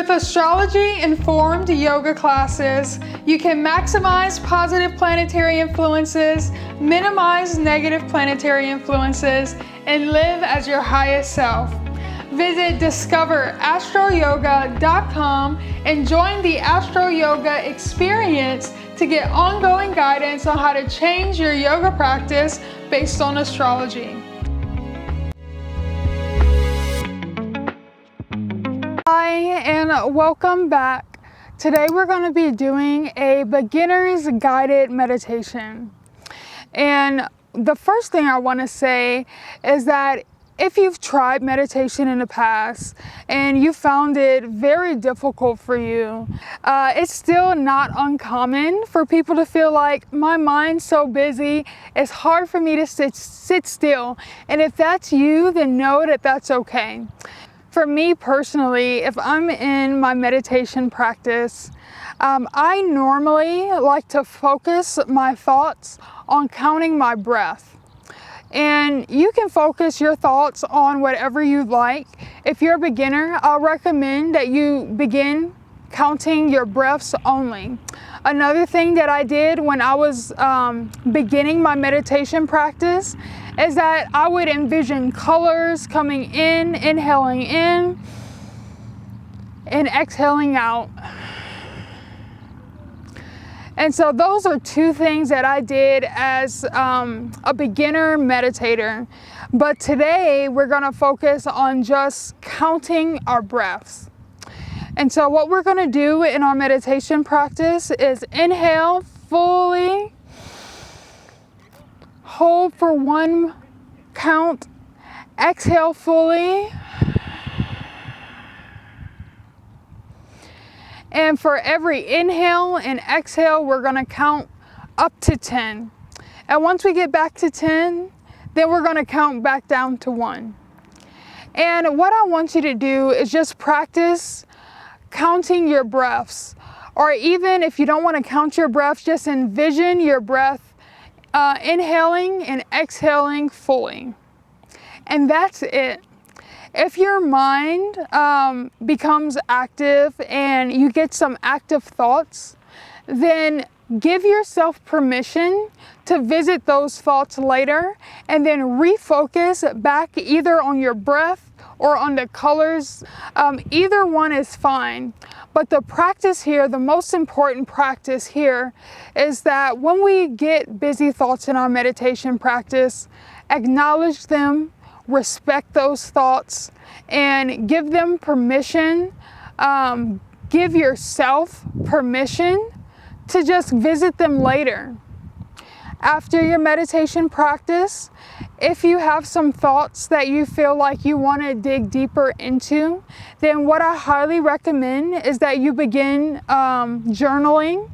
With astrology-informed yoga classes, you can maximize positive planetary influences, minimize negative planetary influences, and live as your highest self. Visit discoverastroyoga.com and join the Astro Yoga experience to get ongoing guidance on how to change your yoga practice based on astrology. Hi, and welcome back. Today we're going to be doing a beginner's guided meditation. And the first thing I want to say is that if you've tried meditation in the past and you found it very difficult for you, it's still not uncommon for people to feel like my mind's so busy, it's hard for me to sit still. And if that's you, then know that that's okay. For me personally, if I'm in my meditation practice, I normally like to focus my thoughts on counting my breath. And you can focus your thoughts on whatever you like. If you're a beginner, I'll recommend that you begin counting your breaths only. Another thing that I did when I was beginning my meditation practice is that I would envision colors coming in, inhaling in, and exhaling out. And so those are two things that I did as a beginner meditator. But today we're gonna focus on just counting our breaths. And so what we're gonna do in our meditation practice is inhale fully, hold for one count, exhale fully, and for every inhale and exhale, we're gonna count up to 10. And once we get back to 10, then we're gonna count back down to 1. And what I want you to do is just practice counting your breaths. Or even if you don't wanna count your breaths, just envision your breath inhaling and exhaling fully. And that's it. If your mind becomes active and you get some active thoughts, then give yourself permission to visit those thoughts later and then refocus back either on your breath or on the colors. Either one is fine. But the practice here, the most important practice here, is that when we get busy thoughts in our meditation practice, acknowledge them, respect those thoughts, and give them permission. Give yourself permission to just visit them later. After your meditation practice, if you have some thoughts that you feel like you want to dig deeper into, then what I highly recommend is that you begin journaling,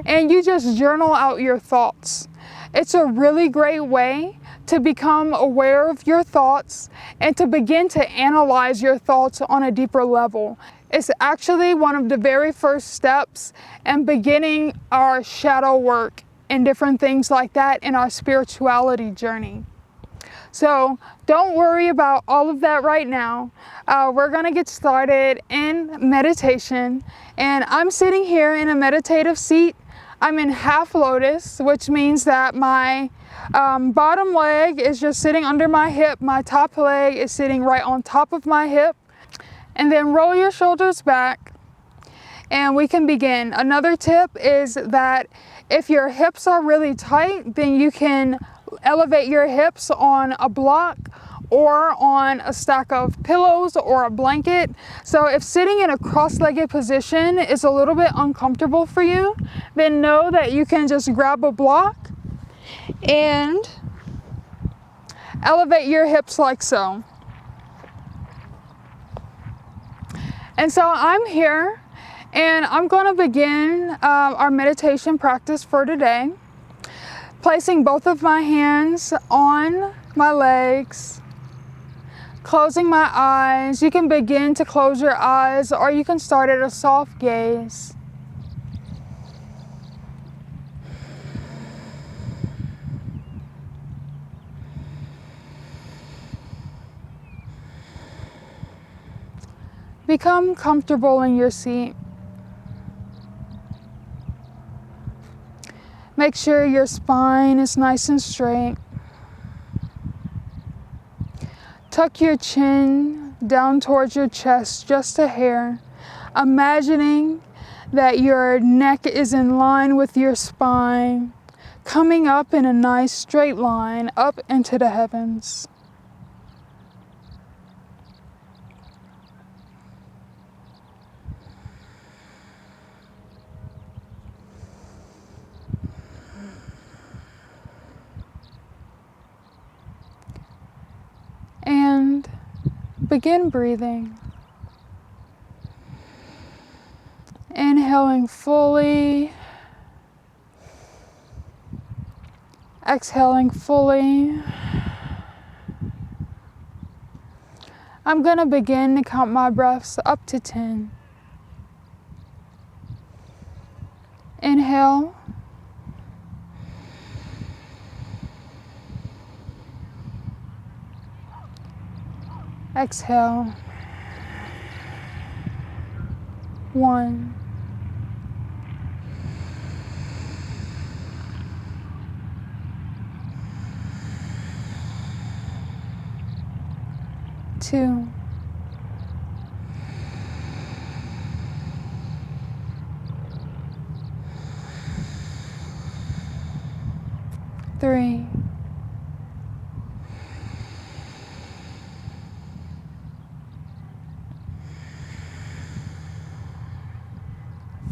and you just journal out your thoughts. It's a really great way to become aware of your thoughts and to begin to analyze your thoughts on a deeper level. It's actually one of the very first steps in beginning our shadow work and different things like that in our spirituality journey. So don't worry about all of that right now. We're gonna get started in meditation, and I'm sitting here in a meditative seat. I'm in half lotus, which means that my bottom leg is just sitting under my hip. My top leg is sitting right on top of my hip. And then roll your shoulders back and we can begin. Another tip is that if your hips are really tight, then you can elevate your hips on a block or on a stack of pillows or a blanket. So if sitting in a cross-legged position is a little bit uncomfortable for you, then know that you can just grab a block and elevate your hips like so. And so I'm here and I'm going to begin our meditation practice for today, placing both of my hands on my legs, closing my eyes. You can begin to close your eyes or you can start at a soft gaze. Become comfortable in your seat. Make sure your spine is nice and straight. Tuck your chin down towards your chest just a hair, imagining that your neck is in line with your spine, coming up in a nice straight line up into the heavens. And begin breathing. Inhaling fully, exhaling fully. I'm going to begin to count my breaths up to 10. Inhale. Exhale. 1. 2. 3.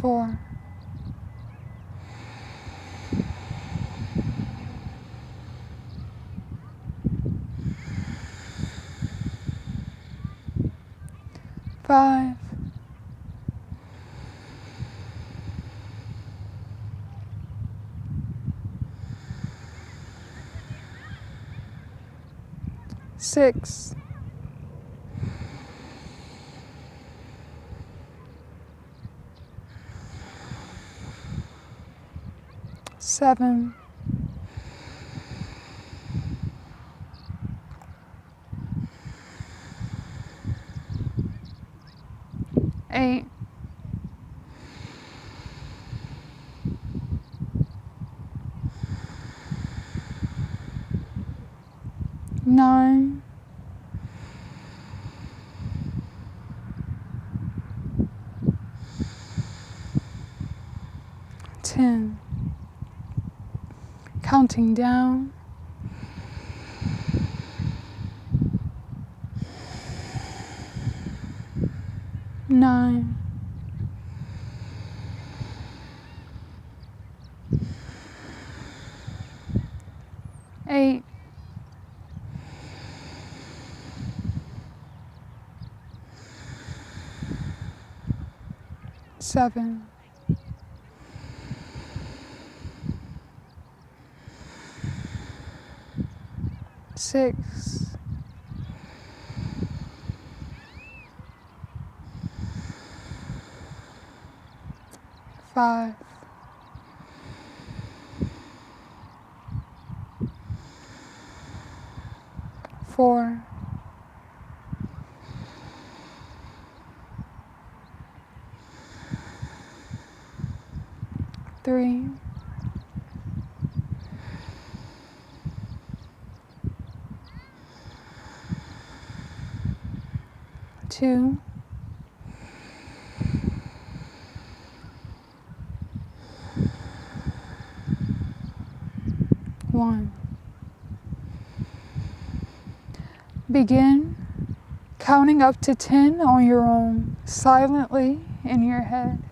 4. 5. 6. 7. 8. 9. 10. Counting down. 9. 8. 7. 6. 5. 4. 3. 2. 1. Begin counting up to 10 on your own, silently in your head.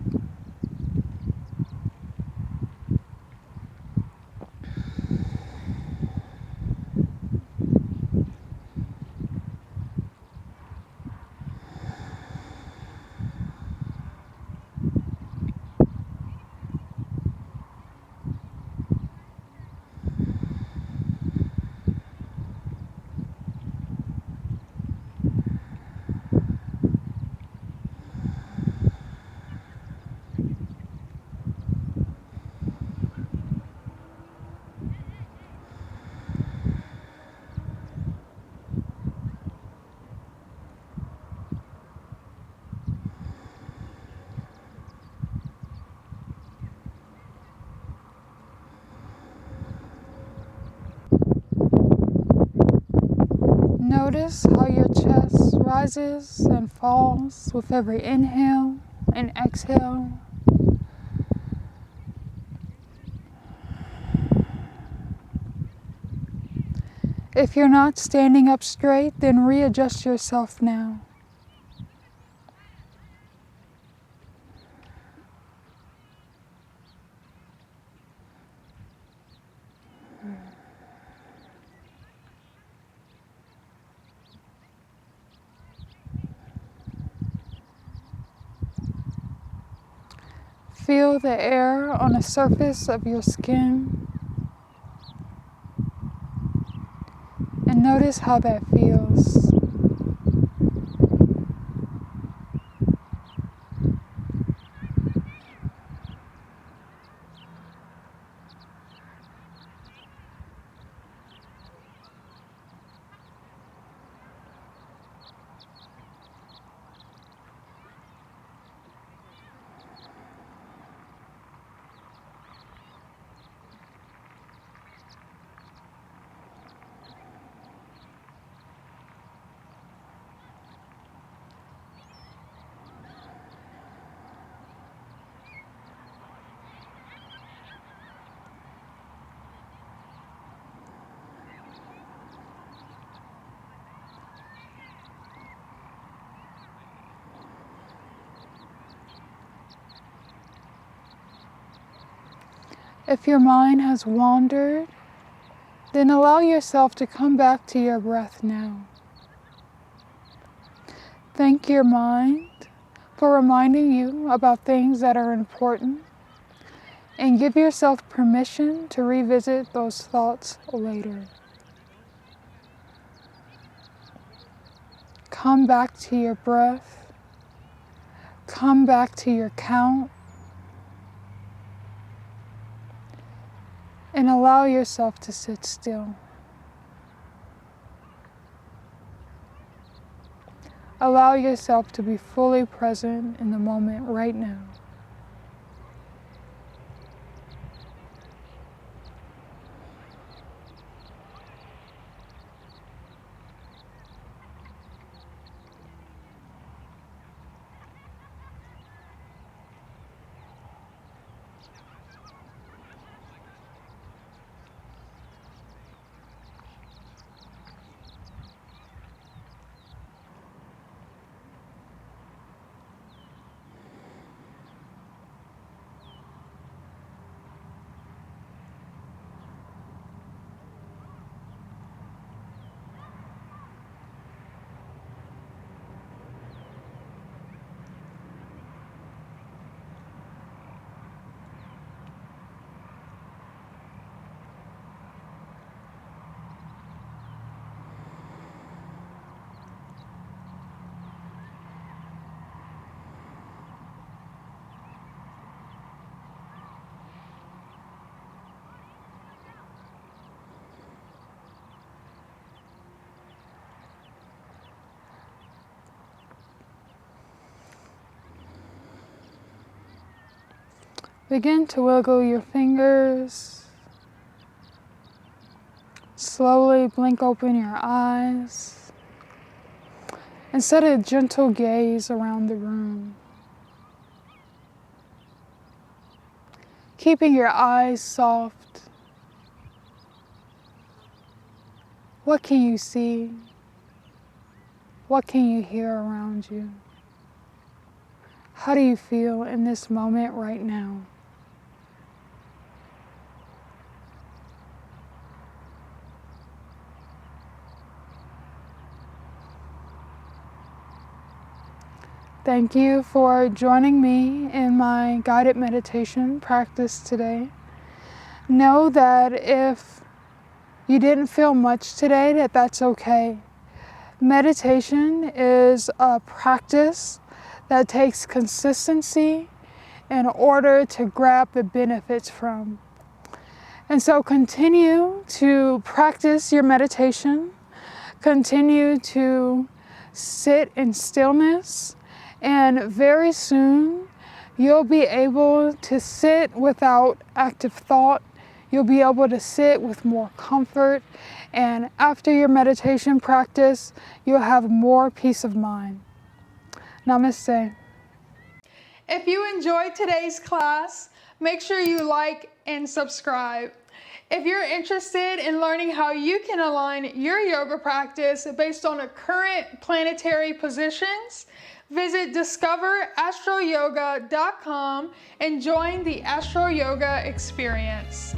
Notice how your chest rises and falls with every inhale and exhale. If you're not standing up straight, then readjust yourself now. Feel the air on the surface of your skin and notice how that feels. If your mind has wandered, then allow yourself to come back to your breath now. Thank your mind for reminding you about things that are important, and give yourself permission to revisit those thoughts later. Come back to your breath. Come back to your count. And allow yourself to sit still. Allow yourself to be fully present in the moment right now. Begin to wiggle your fingers. Slowly blink open your eyes and set a gentle gaze around the room. Keeping your eyes soft. What can you see? What can you hear around you? How do you feel in this moment right now? Thank you for joining me in my guided meditation practice today. Know that if you didn't feel much today, that's okay. Meditation is a practice that takes consistency in order to grab the benefits from. And so continue to practice your meditation, continue to sit in stillness, and very soon you'll be able to sit without active thought. You'll be able to sit with more comfort, and after your meditation practice, you'll have more peace of mind. Namaste. If you enjoyed today's class, make sure you like and subscribe. If you're interested in learning how you can align your yoga practice based on the current planetary positions, visit discoverastroyoga.com and join the Astro Yoga experience.